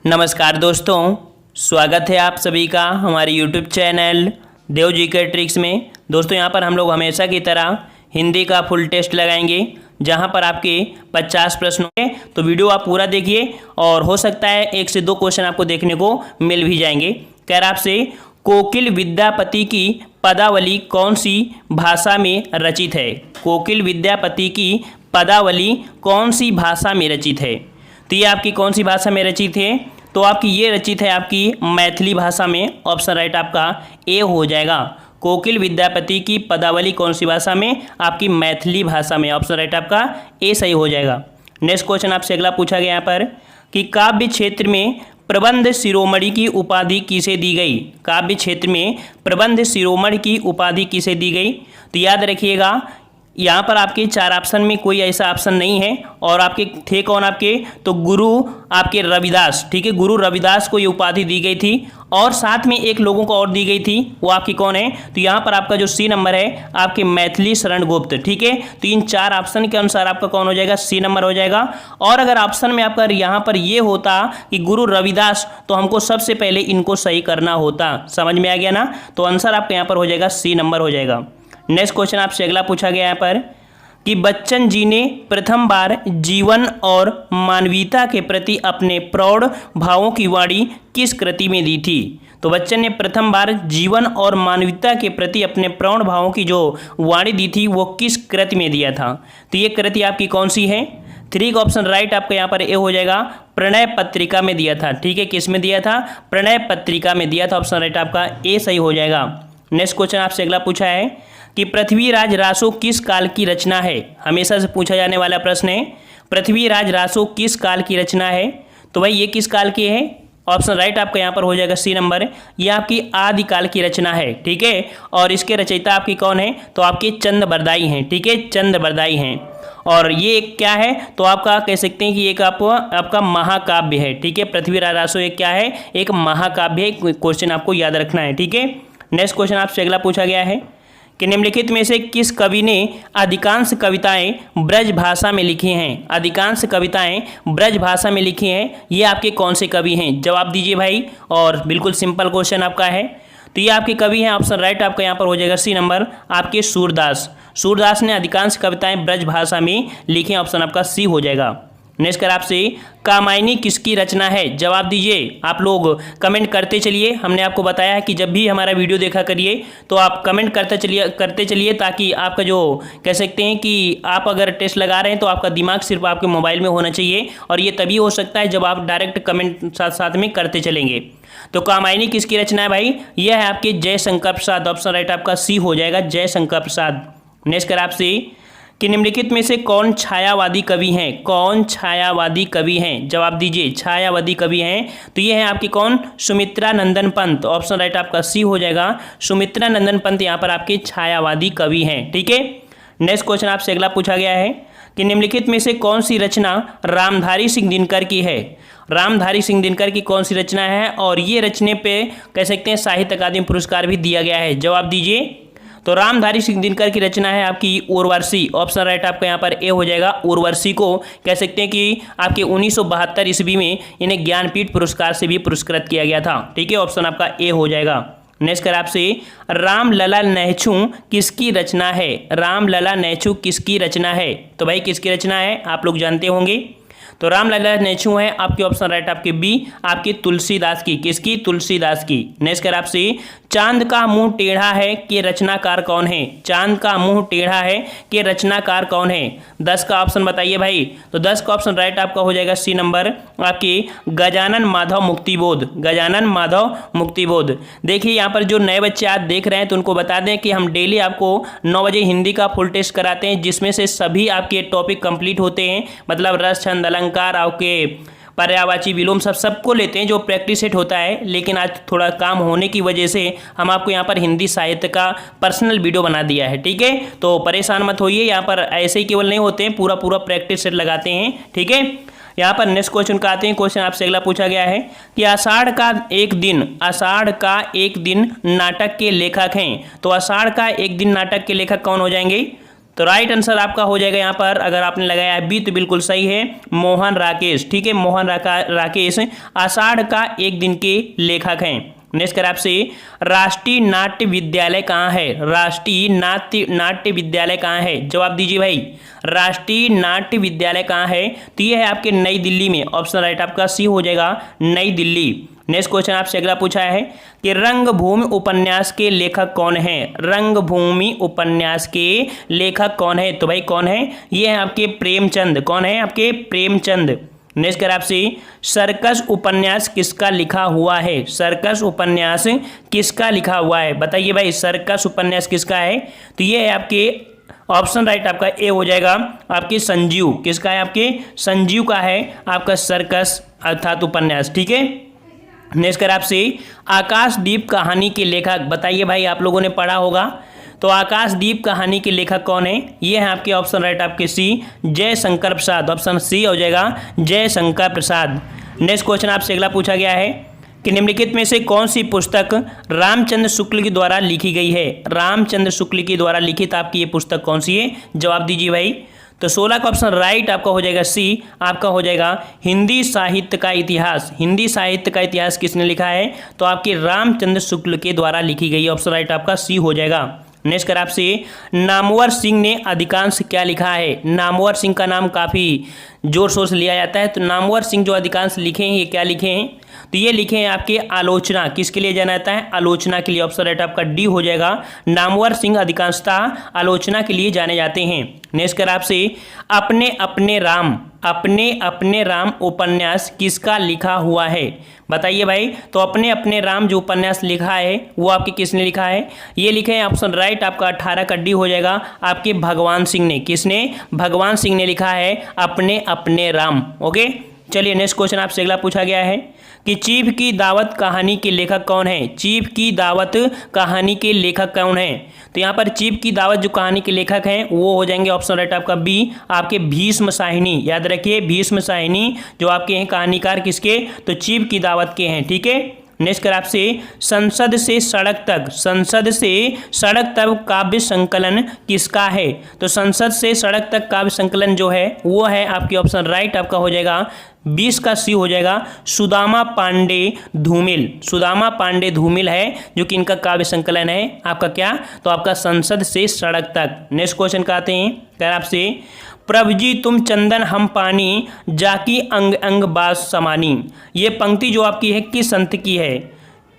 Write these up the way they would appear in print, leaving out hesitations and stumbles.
नमस्कार दोस्तों, स्वागत है आप सभी का हमारे YouTube चैनल देव जी के ट्रिक्स में। दोस्तों यहाँ पर हम लोग हमेशा की तरह हिंदी का फुल टेस्ट लगाएंगे, जहाँ पर आपके 50 प्रश्न होंगे। तो वीडियो आप पूरा देखिए और हो सकता है 1 से 2 क्वेश्चन आपको देखने को मिल भी जाएंगे। कह रहा आपसे, कोकिल विद्यापति की पदावली कौन सी भाषा में रचित है? कोकिल विद्यापति की पदावली कौन सी भाषा में रचित है? तो ये आपकी कौन सी भाषा में रचित है? तो आपकी ये रचित है आपकी मैथिली भाषा में। ऑप्शन राइट आपका ए हो जाएगा। कोकिल विद्यापति की पदावली कौन सी भाषा में? आपकी मैथिली भाषा में। ऑप्शन राइट आपका ए सही हो जाएगा। नेक्स्ट क्वेश्चन आपसे अगला पूछा गया यहाँ पर कि काव्य क्षेत्र में प्रबंध शिरोमणि की उपाधि किसे दी गई? काव्य क्षेत्र में प्रबंध शिरोमणि की उपाधि किसे दी गई? तो याद रखिएगा, यहाँ पर आपके 4 ऑप्शन में कोई ऐसा ऑप्शन नहीं है। और आपके थे कौन? आपके तो गुरु आपके रविदास, ठीक है, गुरु रविदास को ये उपाधि दी गई थी। और साथ में एक लोगों को और दी गई थी, वो आपकी कौन है? तो यहाँ पर आपका जो सी नंबर है आपके मैथिली शरण गुप्त, ठीक है। तो इन 4 ऑप्शन के अनुसार आपका कौन हो जाएगा? सी नंबर हो जाएगा। और अगर ऑप्शन में आपका यहाँ पर ये होता कि गुरु रविदास, तो हमको सबसे पहले इनको सही करना होता। समझ में आ गया ना? तो आंसर आपका यहाँ पर हो जाएगा सी नंबर हो जाएगा। नेक्स्ट क्वेश्चन आपसे अगला पूछा गया यहाँ पर कि बच्चन जी ने प्रथम बार जीवन और मानवीयता के प्रति अपने प्रौढ़ भावों की वाणी किस कृति में दी थी? तो बच्चन ने प्रथम बार जीवन और मानवीयता के प्रति अपने प्रौढ़ भावों की जो वाणी दी थी वो किस कृति में दिया था? तो ये कृति आपकी कौन सी है? 3 का ऑप्शन राइट आपका यहाँ पर ए हो जाएगा। प्रणय पत्रिका में दिया था, ठीक है। किस में दिया था? प्रणय पत्रिका में दिया था। ऑप्शन राइट आपका ए सही हो जाएगा। नेक्स्ट क्वेश्चन आपसे अगला पूछा है कि पृथ्वीराज रासो किस काल की रचना है? हमेशा से पूछा जाने वाला प्रश्न है, पृथ्वीराज रासो किस काल की रचना है? तो भाई ये किस काल की है? ऑप्शन राइट आपका यहाँ पर हो जाएगा सी नंबर। ये आपकी आदिकाल की रचना है, ठीक है। और इसके रचयिता आपकी कौन है? तो आपके चंद बरदाई हैं, ठीक है, चंद बरदाई हैं। और ये एक क्या है? तो आपका कह सकते हैं कि एक आपका महाकाव्य है, ठीक है। पृथ्वीराज रासो एक क्या है? एक महाकाव्य है। क्वेश्चन आपको याद रखना है, ठीक है। नेक्स्ट क्वेश्चन आपसे अगला पूछा गया है कि निम्नलिखित में से किस कवि ने अधिकांश कविताएं ब्रज भाषा में लिखी हैं? अधिकांश कविताएं ब्रज भाषा में लिखी हैं, ये आपके कौन से कवि हैं? जवाब दीजिए भाई। और बिल्कुल सिंपल क्वेश्चन आपका है। तो ये आपके कवि हैं। ऑप्शन राइट आपका यहाँ पर हो जाएगा सी नंबर, आपके सूरदास। सूरदास ने अधिकांश कविताएं ब्रज भाषा में लिखी हैं। ऑप्शन आपका सी हो जाएगा। नेक्स्ट कर आपसे, कामायनी किसकी रचना है? जवाब दीजिए। आप लोग कमेंट करते चलिए। हमने आपको बताया है कि जब भी हमारा वीडियो देखा करिए तो आप कमेंट करते चलिए ताकि आपका जो कह सकते हैं कि आप अगर टेस्ट लगा रहे हैं तो आपका दिमाग सिर्फ आपके मोबाइल में होना चाहिए। और ये तभी हो सकता है जब आप डायरेक्ट कमेंट साथ साथ में करते चलेंगे। तो कामायनी किसकी रचना है भाई? यह है आपके जयशंकर प्रसाद। ऑप्शन राइट आपका सी हो जाएगा, जयशंकर प्रसाद। नेक्स्ट कर आपसे कि निम्नलिखित में से कौन छायावादी कवि हैं? कौन छायावादी कवि हैं? जवाब दीजिए। छायावादी कवि हैं तो ये हैं आपके कौन? सुमित्रा नंदन पंत। ऑप्शन राइट आपका सी हो जाएगा। सुमित्रा नंदन पंत यहाँ पर आपके छायावादी कवि हैं, ठीक है। नेक्स्ट क्वेश्चन आपसे अगला पूछा गया है कि निम्नलिखित में से कौन सी रचना रामधारी सिंह दिनकर की है? रामधारी सिंह दिनकर की कौन सी रचना है? और ये रचने पे कह सकते हैं साहित्य अकादमी पुरस्कार भी दिया गया है। जवाब दीजिए। तो रामधारी सिंह दिनकर की रचना है आपकी उर्वशी। ऑप्शन राइट आपका यहाँ पर ए हो जाएगा। उर्वशी को कह सकते हैं कि आपके 1972 ईस्वी में इन्हें ज्ञानपीठ पुरस्कार से भी पुरस्कृत किया गया था, ठीक है। ऑप्शन आपका ए हो जाएगा। नेक्स्ट कर आपसे, रामलला नेछू किसकी रचना है? रामलला नेछू किसकी रचना है? तो भाई किसकी रचना है आप लोग जानते होंगे। तो रामलला नेछू है आपके ऑप्शन राइट आपके बी, आपके तुलसीदास की। किसकी? तुलसीदास की। नेक्स्ट कर आपसे, चांद का मुंह टेढ़ा है के रचनाकार कौन है? चांद का मुंह टेढ़ा है के रचनाकार कौन है? 10 का ऑप्शन बताइए भाई। तो 10 का ऑप्शन राइट आपका हो जाएगा सी नंबर, आपके गजानन माधव मुक्तिबोध। गजानन माधव मुक्तिबोध। देखिए यहाँ पर जो नए बच्चे आज देख रहे हैं तो उनको बता दें कि हम डेली आपको 9 बजे हिंदी का फुल टेस्ट कराते हैं, जिसमें से सभी आपके टॉपिक कंप्लीट होते हैं। मतलब रस, छंद, अलंकार, आपके पर्यायवाची, विलोम सबको लेते हैं, जो प्रैक्टिस सेट होता है। लेकिन आज थोड़ा काम होने की वजह से हम आपको यहाँ पर हिंदी साहित्य का पर्सनल वीडियो बना दिया है, ठीक है। तो परेशान मत होइए, यहाँ पर ऐसे ही केवल नहीं होते हैं, पूरा प्रैक्टिस सेट लगाते हैं, ठीक है। यहाँ पर नेक्स्ट क्वेश्चन का आते हैं। क्वेश्चन आपसे अगला पूछा गया है कि आषाढ़ का एक दिन नाटक के लेखक हैं। तो आषाढ़ का एक दिन नाटक के लेखक कौन हो जाएंगे? तो राइट आंसर आपका हो जाएगा यहाँ पर, अगर आपने लगाया है बी तो बिल्कुल सही है, मोहन राकेश। ठीक है, मोहन राकेश आषाढ़ का एक दिन के लेखक हैं। नेक्स्ट कर आपसे, राष्ट्रीय नाट्य विद्यालय कहाँ है? राष्ट्रीय नाट्य विद्यालय कहाँ है? जवाब दीजिए भाई, राष्ट्रीय नाट्य विद्यालय कहाँ है? तो ये है आपके नई दिल्ली में। ऑप्शन राइट आपका सी हो जाएगा, नई दिल्ली। नेक्स्ट क्वेश्चन आपसे अगला पूछा है कि रंगभूमि उपन्यास के लेखक कौन है? रंगभूमि उपन्यास के लेखक कौन है? तो भाई कौन है? ये है आपके प्रेमचंद। कौन है? आपके प्रेमचंद। नेक्स्ट कर आपसे, सर्कस उपन्यास किसका लिखा हुआ है? सर्कस उपन्यास किसका लिखा हुआ है? बताइए भाई, सर्कस उपन्यास किसका है? तो ये है आपके ऑप्शन राइट आपका ए हो जाएगा, आपके संजीव। किसका है? आपके संजीव का है आपका सर्कस अर्थात उपन्यास। ठीक है, नेक्स्ट कर आपसे, आकाशदीप कहानी के लेखक बताइए भाई, आप लोगों ने पढ़ा होगा। तो आकाशदीप कहानी के लेखक कौन है? ये है आपके ऑप्शन राइट आपके सी, जयशंकर प्रसाद। ऑप्शन सी हो जाएगा, जयशंकर प्रसाद। नेक्स्ट क्वेश्चन आपसे अगला पूछा गया है कि निम्नलिखित में से कौन सी पुस्तक रामचंद्र शुक्ल के द्वारा लिखी गई है? रामचंद्र शुक्ल के द्वारा लिखित आपकी ये पुस्तक कौन सी है? जवाब दीजिए भाई। तो 16 का ऑप्शन राइट आपका हो जाएगा सी, आपका हो जाएगा हिंदी साहित्य का इतिहास। हिंदी साहित्य का इतिहास किसने लिखा है? तो आपके रामचंद्र शुक्ल के द्वारा लिखी गई। ऑप्शन राइट आपका सी हो जाएगा। नेक्स्ट कर आपसे, नामवर सिंह ने अधिकांश क्या लिखा है? नामवर सिंह का नाम काफ़ी जोर शोर से लिया जाता है। तो नामवर सिंह जो अधिकांश लिखे हैं, ये क्या लिखे हैं? तो ये लिखे हैं आपके आलोचना। किसके लिए जाना जाता है? आलोचना के लिए। ऑप्शन राइट आपका डी हो जाएगा, नामवर सिंह अधिकांशतः आलोचना के लिए जाने जाते हैं। नेक्स्ट कर आपसे, अपने अपने राम उपन्यास किसका लिखा हुआ है? बताइए भाई। तो अपने अपने राम जो उपन्यास लिखा है वो आपके किसने लिखा है? ये लिखे हैं ऑप्शन राइट आपका 18 का डी हो जाएगा, आपके भगवान सिंह ने। किसने? भगवान सिंह ने लिखा है अपने अपने राम। ओके, चलिए नेक्स्ट क्वेश्चन आपसे अगला पूछा गया है कि चीफ की दावत कहानी के लेखक कौन है? चीफ की दावत कहानी के लेखक कौन है? तो यहाँ पर चीफ की दावत जो कहानी के लेखक हैं वो हो जाएंगे ऑप्शन राइट आपका बी, आपके भीष्म साहिनी। याद रखिए, भीष्म साहिनी जो आपके हैं कहानीकार किसके? तो चीफ की दावत के हैं। ठीक है, नेक्स्ट कर आपसे, संसद से सड़क तक काव्य संकलन किसका है? तो संसद से सड़क तक काव्य संकलन जो है वो है आपकी ऑप्शन राइट आपका हो जाएगा 20 का सी हो जाएगा, सुदामा पांडे धूमिल। सुदामा पांडे धूमिल है जो कि इनका काव्य संकलन है आपका क्या? तो आपका संसद से सड़क तक। नेक्स्ट क्वेश्चन का आते हैं, कह आपसे, प्रभु जी तुम चंदन हम पानी, जाकी अंग अंग बास समानी। ये पंक्ति जो आपकी है किस संत की है?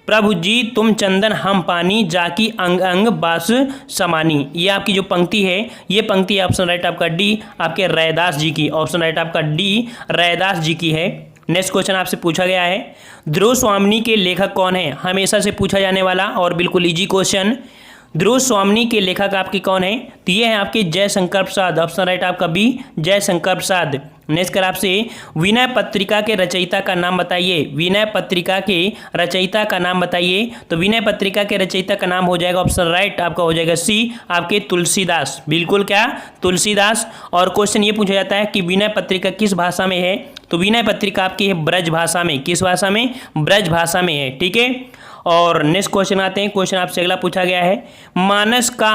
प्रभु जी तुम चंदन हम पानी, जाकी अंग अंग बास समानी। ये आपकी जो पंक्ति है, ये पंक्ति है ऑप्शन राइट आपका डी, आपके रैदास जी की। ऑप्शन राइट आपका डी, रैदास जी की है। नेक्स्ट क्वेश्चन आपसे पूछा गया है, ध्रुव स्वामिनी के लेखक कौन है? हमेशा से पूछा जाने वाला और बिल्कुल इजी क्वेश्चन। ध्रुव स्वामिनी के लेखक आपके कौन है? तो ये है आपके जयशंकर प्रसाद। ऑप्शन राइट आपका बी, जयशंकर प्रसाद। नेक्स्ट कर आपसे, विनय पत्रिका के रचयिता का नाम बताइए। विनय पत्रिका के रचयिता का नाम बताइए। तो विनय पत्रिका के रचयिता का नाम हो जाएगा ऑप्शन राइट आपका हो जाएगा सी, आपके तुलसीदास। बिल्कुल क्या? तुलसीदास। और क्वेश्चन ये पूछा जाता है कि विनय पत्रिका किस भाषा में है? तो विनय पत्रिका आपकी है ब्रज भाषा में। किस भाषा में? ब्रज भाषा में है। ठीक है, और नेक्स्ट क्वेश्चन आते हैं। क्वेश्चन आपसे अगला पूछा गया है, मानस का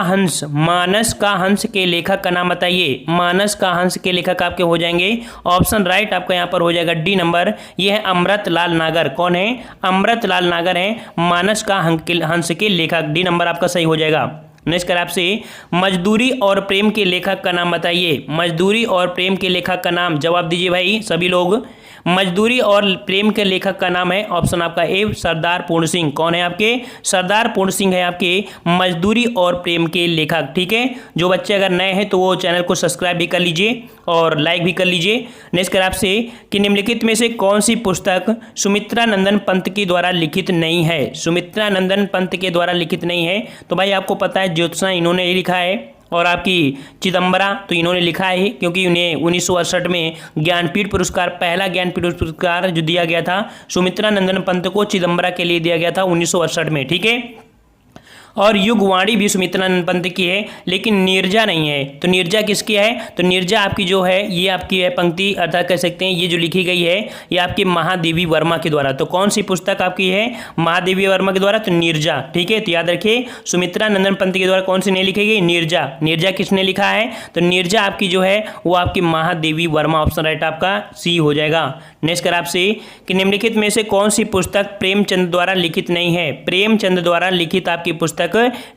हंस के लेखक का नाम बताइए। मानस का हंस के लेखक आपके हो जाएंगे ऑप्शन राइट आपका यहाँ पर हो जाएगा डी नंबर, ये है अमृतलाल नागर। कौन है? अमृतलाल नागर है मानस का हंस के लेखक। डी नंबर आपका सही हो जाएगा। नेक्स्ट कर आपसे, मजदूरी और प्रेम के लेखक का नाम बताइए। मजदूरी और प्रेम के लेखक का नाम, जवाब दीजिए भाई सभी लोग। मजदूरी और प्रेम के लेखक का नाम है ऑप्शन आपका ए, सरदार पूर्ण सिंह। कौन है आपके? सरदार पूर्ण सिंह है आपके मजदूरी और प्रेम के लेखक। ठीक है, जो बच्चे अगर नए हैं तो वो चैनल को सब्सक्राइब भी कर लीजिए और लाइक भी कर लीजिए। नेक्स्ट कर आपसे कि निम्नलिखित में से कौन सी पुस्तक सुमित्रा नंदन पंत के द्वारा लिखित नहीं है? सुमित्रा नंदन पंत के द्वारा लिखित नहीं है। तो भाई आपको पता है ज्योत्सना इन्होंने ये लिखा है, और आपकी चिदम्बरा तो इन्होंने लिखा है क्योंकि उन्हें 1968 में ज्ञानपीठ पुरस्कार, पहला ज्ञानपीठ पुरस्कार जो दिया गया था सुमित्रा नंदन पंत को चिदम्बरा के लिए दिया गया था 1968 में। ठीक है, और युगवाणी भी सुमित्रानंद पंत की है, लेकिन नीरजा नहीं है। तो नीरजा किसकी है? तो नीरजा आपकी जो है ये आपकी है पंक्ति, अर्थात कह सकते हैं ये जो लिखी गई है ये आपकी महादेवी वर्मा के द्वारा। तो कौन सी पुस्तक आपकी है? महादेवी वर्मा के द्वारा, तो नीरजा। ठीक है, तो याद रखिए सुमित्रानंदन पंत के द्वारा कौन सी नहीं लिखी गई? नीरजा। नीरजा किसने लिखा है? तो नीरजा आपकी जो है वो आपकी महादेवी वर्मा, ऑप्शन राइट आपका सी हो जाएगा। नेक्स्ट कर आपसे कि निम्नलिखित में से कौन सी पुस्तक प्रेमचंद द्वारा लिखित नहीं है? प्रेमचंद द्वारा लिखित आपकी पुस्तक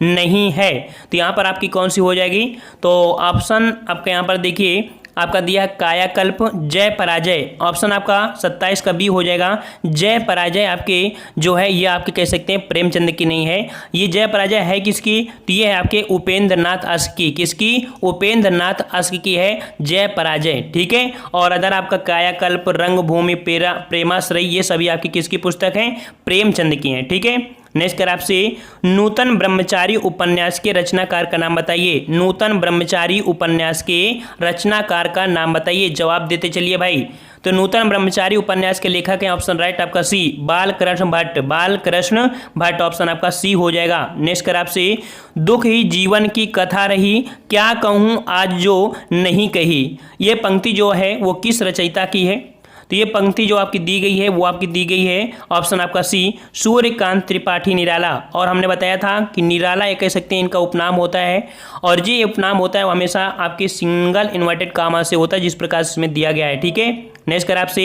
नहीं है, तो यहां पर आपकी कौन सी हो जाएगी? तो ऑप्शन आपका यहां पर देखिए आपका दिया है कायाकल्प, जय पराजय। ऑप्शन आपका 27 का बी हो जाएगा। जय पराजय आपके जो है ये आपके कह सकते हैं प्रेमचंद की नहीं है। ये जय पराजय है किसकी? तो ये है आपके उपेंद्र नाथ अश्क की। किसकी? उपेंद्र नाथ अश्क की है जय पराजय। ठीक है, और अदर आपका कायाकल्प, रंगभूमि, प्रेमाश्रय, ये सभी आपकी किसकी पुस्तक हैं? प्रेमचंद की हैं। ठीक है, नेक्स्ट कर आपसे नूतन ब्रह्मचारी उपन्यास के रचनाकार का नाम बताइए। नूतन ब्रह्मचारी उपन्यास के रचनाकार का नाम बताइए। जवाब देते चलिए भाई। तो नूतन ब्रह्मचारी उपन्यास के लेखक हैं, ऑप्शन राइट आपका सी, बालकृष्ण भट्ट। बालकृष्ण भट्ट ऑप्शन आपका सी हो जाएगा। नेक्स्ट कर आपसे दुख ही जीवन की कथा रही, क्या कहूँ आज जो नहीं कही। ये पंक्ति जो है वो किस रचयिता की है? तो ये पंक्ति जो आपकी दी गई है वो आपकी दी गई है ऑप्शन आपका सी, सूर्यकांत त्रिपाठी निराला। और हमने बताया था कि निराला ये कह सकते हैं इनका उपनाम होता है, और ये उपनाम होता है वो हमेशा आपके सिंगल इन्वर्टेड कामा से होता है, जिस प्रकार से इसमें दिया गया है। ठीक है, नेक्स्ट कर आपसे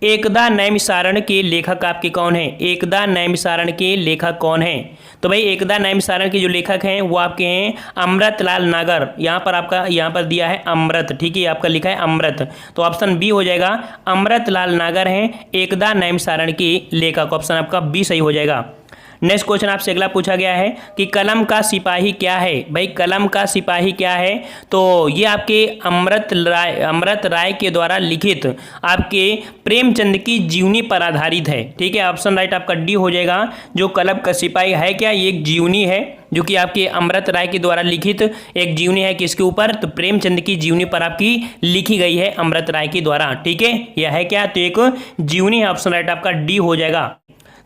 एकदा नैमिषारण्य के लेखक आपके कौन है? एकदा नैमिषारण्य के लेखक कौन है? तो भाई एकदा नैमिषारण्य के जो लेखक हैं वो आपके हैं अमृतलाल नागर। यहाँ पर आपका यहाँ पर दिया है अमृत। ठीक है, आपका लिखा है अमृत, तो ऑप्शन बी हो जाएगा। अमृतलाल नागर हैं एकदा नैमिषारण्य के लेखक, ऑप्शन आपका बी सही हो जाएगा। नेक्स्ट क्वेश्चन आपसे अगला पूछा गया है कि कलम का सिपाही क्या है? भाई कलम का सिपाही क्या है? तो ये आपके अमृत राय के द्वारा लिखित आपके प्रेमचंद की जीवनी पर आधारित है। ठीक है, ऑप्शन राइट आपका डी हो जाएगा। जो कलम का सिपाही है क्या? ये एक जीवनी है जो कि आपके अमृत राय के द्वारा लिखित एक जीवनी है। किसके ऊपर? तो प्रेमचंद की जीवनी पर आपकी लिखी गई है अमृत राय के द्वारा। ठीक है, यह है क्या? तो एक जीवनी है, ऑप्शन राइट आपका डी हो जाएगा।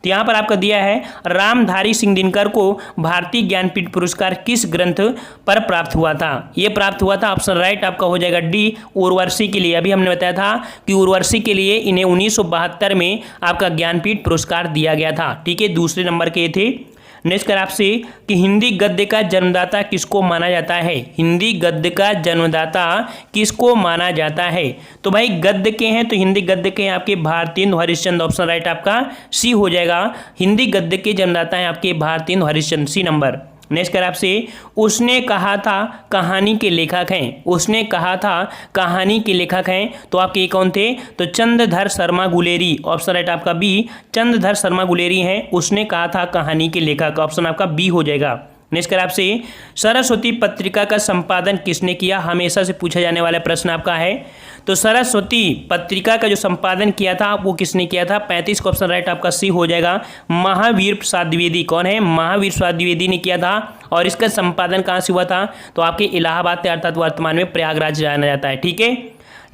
तो यहाँ पर आपका दिया है रामधारी सिंह दिनकर को भारतीय ज्ञानपीठ पुरस्कार किस ग्रंथ पर प्राप्त हुआ था? ये प्राप्त हुआ था, ऑप्शन राइट आपका हो जाएगा डी, उर्वशी के लिए। अभी हमने बताया था कि उर्वशी के लिए इन्हें 1972 में आपका ज्ञानपीठ पुरस्कार दिया गया था। ठीक है, दूसरे नंबर के थे। नेक्स्ट कर आपसे कि हिंदी गद्य का जन्मदाता किसको माना जाता है? हिंदी गद्य का जन्मदाता किसको माना जाता है? तो भाई गद्य के हैं तो हिंदी गद्य के हैं आपके भारतेंदु हरिश्चंद्र, ऑप्शन राइट आपका सी हो जाएगा। हिंदी गद्य के जन्मदाता हैं आपके Bharatendu Harishchandra, C number. Next कर आपसे उसने कहा था कहानी के लेखक हैं। उसने कहा था कहानी के लेखक हैं, तो आपके कौन थे? तो चंद्रधर शर्मा गुलेरी, ऑप्शन राइट आपका बी, चंद्रधर शर्मा गुलेरी हैं उसने कहा था कहानी के लेखक, ऑप्शन आपका बी हो जाएगा। नेक्स्ट कर आपसे सरस्वती पत्रिका का संपादन किसने किया? हमेशा से पूछा जाने वाला प्रश्न आपका है। तो सरस्वती पत्रिका का जो संपादन किया था वो किसने किया था? 35 का ऑप्शन राइट आपका सी हो जाएगा। महावीर प्रसाद द्विवेदी। कौन है? महावीर प्रसाद द्विवेदी ने किया था। और इसका संपादन कहाँ से हुआ था? तो आपके इलाहाबाद से, अर्थात वर्तमान में प्रयागराज जाना जाता है। ठीक है,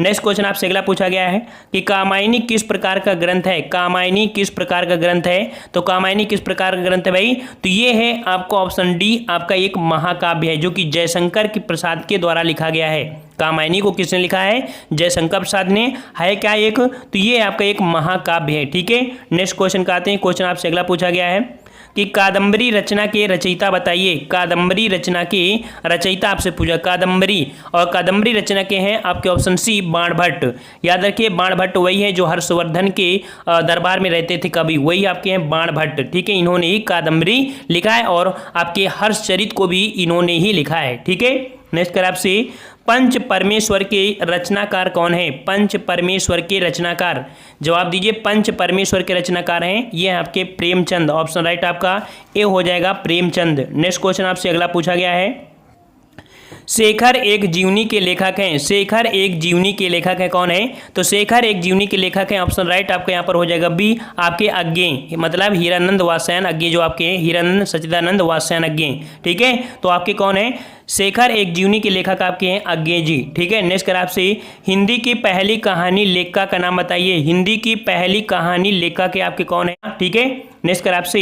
नेक्स्ट क्वेश्चन आपसे अगला पूछा गया है कि कामायनी किस प्रकार का ग्रंथ है? कामायनी किस प्रकार का ग्रंथ है? तो कामायनी किस प्रकार का ग्रंथ है भाई? तो ये है आपको ऑप्शन डी, आपका एक महाकाव्य है जो कि जयशंकर की प्रसाद के द्वारा लिखा गया है। कामायनी को किसने लिखा है? जयशंकर प्रसाद ने। है क्या एक? तो ये आपका एक महाकाव्य है। ठीक है, नेक्स्ट क्वेश्चन का आते हैं। क्वेश्चन आपसे अगला पूछा गया है कि कादम्बरी रचना के रचयिता बताइए। कादम्बरी रचना के रचयिता आपसे पूछा, कादम्बरी, और कादम्बरी रचना के हैं आपके ऑप्शन सी बाणभट्ट। याद रखिए बाणभट्ट वही है जो हर्षवर्धन के दरबार में रहते थे कवि, वही आपके हैं बाणभट्ट। ठीक है, इन्होंने ही कादम्बरी लिखा है और आपके हर्षचरित को भी इन्होंने ही लिखा है। ठीक है, नेक्स्ट कर आपसे पंच परमेश्वर के रचनाकार कौन है? पंच परमेश्वर के रचनाकार, जवाब दीजिए। पंच परमेश्वर के रचनाकार हैं ये आपके प्रेमचंद, ऑप्शन राइट आपका ए हो जाएगा प्रेमचंद। नेक्स्ट क्वेश्चन आपसे अगला पूछा गया है शेखर एक जीवनी के लेखक हैं। शेखर एक जीवनी के लेखक है कौन है? तो शेखर एक जीवनी के लेखक हैं। ऑप्शन राइट आपका यहाँ पर हो जाएगा बी, आपके अज्ञे, मतलब हीरानंद वात्स्यायन अज्ञे जो आपके हीरानंद सच्चिदानंद वात्स्यायन अज्ञे। ठीक है, तो आपके कौन है? शेखर एक जीवनी के लेखक आपके हैं अज्ञे जी। ठीक है, नेक्स्ट कर आपसे हिंदी की पहली कहानी लेखिका का नाम बताइए। हिंदी की पहली कहानी लेखक के आपके कौन है? ठीक है, नेक्स्ट कर आपसे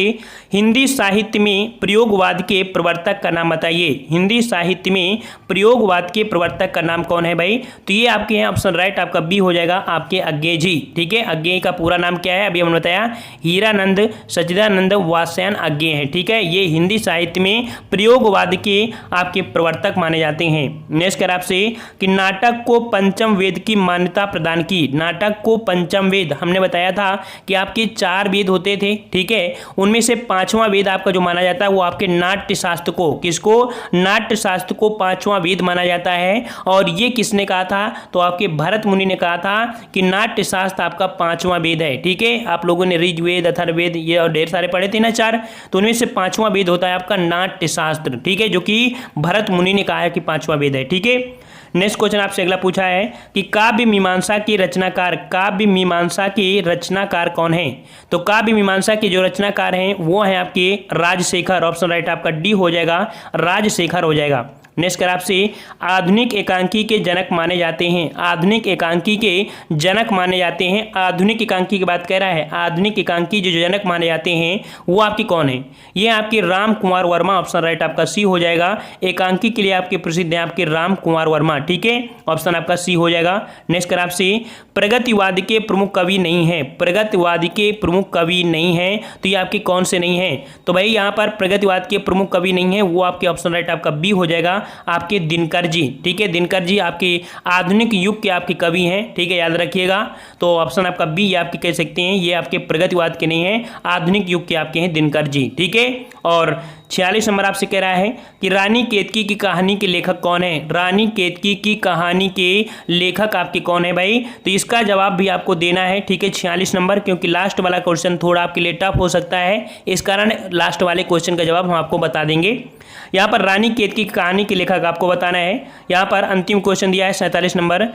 हिंदी साहित्य में प्रयोगवाद के प्रवर्तक का नाम बताइए। हिंदी साहित्य में प्रयोगवाद के प्रवर्तक का नाम कौन है भाई? तो ये आपके हैं ऑप्शन राइट आपका बी हो जाएगा, आपके अज्ञे जी। ठीक है, अज्ञे का पूरा नाम क्या है अभी हमने बताया, हीरानंद सच्चिदानंद वात्स्यायन अज्ञे है। ठीक है, ये हिंदी साहित्य में प्रयोगवाद के आपके प्रवर्तक माने जाते हैं। नेक्स्ट कर आपसे कि नाटक को पंचम वेद की मान्यता प्रदान की। नाटक को पंचम वेद, हमने बताया था कि आपके 4 वेद होते थे। ठीक है, उनमें से 5वां वेद आपका जो माना जाता है वो आपके नाट्य शास्त्र को, किसको? नाट्य शास्त्र को 5वां वेद माना जाता है। और ये किसने कहा था? तो आपके भरत मुनि ने कहा था कि नाट्य शास्त्र आपका 5वां वेद है। ठीक है, आप लोगों ने ऋग्वेद अथर्ववेद ये और ढेर सारे पढ़े थे ना 4, तो उनमें से 5वां वेद होता है आपका नाट्य शास्त्र। ठीक है, जो कि भरत मुनि ने कहा है कि 5वां वेद है। ठीक है, नेक्स्ट क्वेश्चन आपसे अगला पूछा है कि काव्य मीमांसा के रचनाकार, काव्य मीमांसा के रचनाकार कौन है? तो काव्य मीमांसा के जो रचनाकार हैं वो हैं आपके राजशेखर। ऑप्शन राइट आपका डी हो जाएगा, राजशेखर हो जाएगा। नेक्स्ट कर आपसे आधुनिक एकांकी के जनक माने जाते हैं। आधुनिक एकांकी के जनक माने जाते हैं। आधुनिक एकांकी की बात कह रहा है, आधुनिक एकांकी जो जनक माने जाते हैं वो आपकी कौन है? ये आपके राम कुमार वर्मा। ऑप्शन राइट आपका सी हो जाएगा। एकांकी के लिए आपके प्रसिद्ध हैं आपके राम कुमार वर्मा। ठीक है, ऑप्शन आपका सी हो जाएगा। नेक्स्ट कर आपसे प्रगतिवाद के प्रमुख कवि नहीं है। प्रगतिवाद के प्रमुख कवि नहीं है, तो ये आपके कौन से नहीं है? तो भाई यहाँ पर प्रगतिवाद के प्रमुख कवि नहीं है, वो आपके ऑप्शन राइट आपका बी हो जाएगा, आपके दिनकर जी। ठीक है, दिनकर जी आपके आधुनिक युग के आपके कवि हैं। ठीक है, याद रखिएगा। तो ऑप्शन आपका बी ये आपके कह सकते हैं, ये आपके प्रगतिवाद के नहीं है, आधुनिक युग के आपके हैं दिनकर जी। ठीक है, और 46 नंबर आपसे कह रहा है कि रानी केतकी की कहानी के लेखक कौन है? रानी केतकी की कहानी के लेखक आपके कौन है भाई? तो इसका जवाब भी आपको देना है। ठीक है, 46 नंबर, क्योंकि लास्ट वाला क्वेश्चन थोड़ा आपके लिए टफ हो सकता है, इस कारण लास्ट वाले क्वेश्चन का जवाब हम आपको बता देंगे। यहाँ पर रानी केतकी की कहानी के लेखक आपको बताना है। यहाँ पर अंतिम क्वेश्चन दिया है 47 नंबर,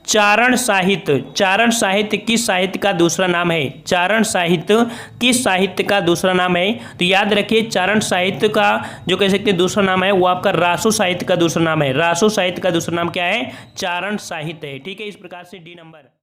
चारण साहित्य। चारण साहित्य किस साहित्य का दूसरा नाम है? चारण साहित्य किस साहित्य का दूसरा नाम है? तो याद रखिए, चारण साहित्य का जो कह सकते हैं दूसरा नाम है वो आपका रासो साहित्य का दूसरा नाम है। रासो साहित्य का दूसरा नाम क्या है? चारण साहित्य है। ठीक है, इस प्रकार से डी नंबर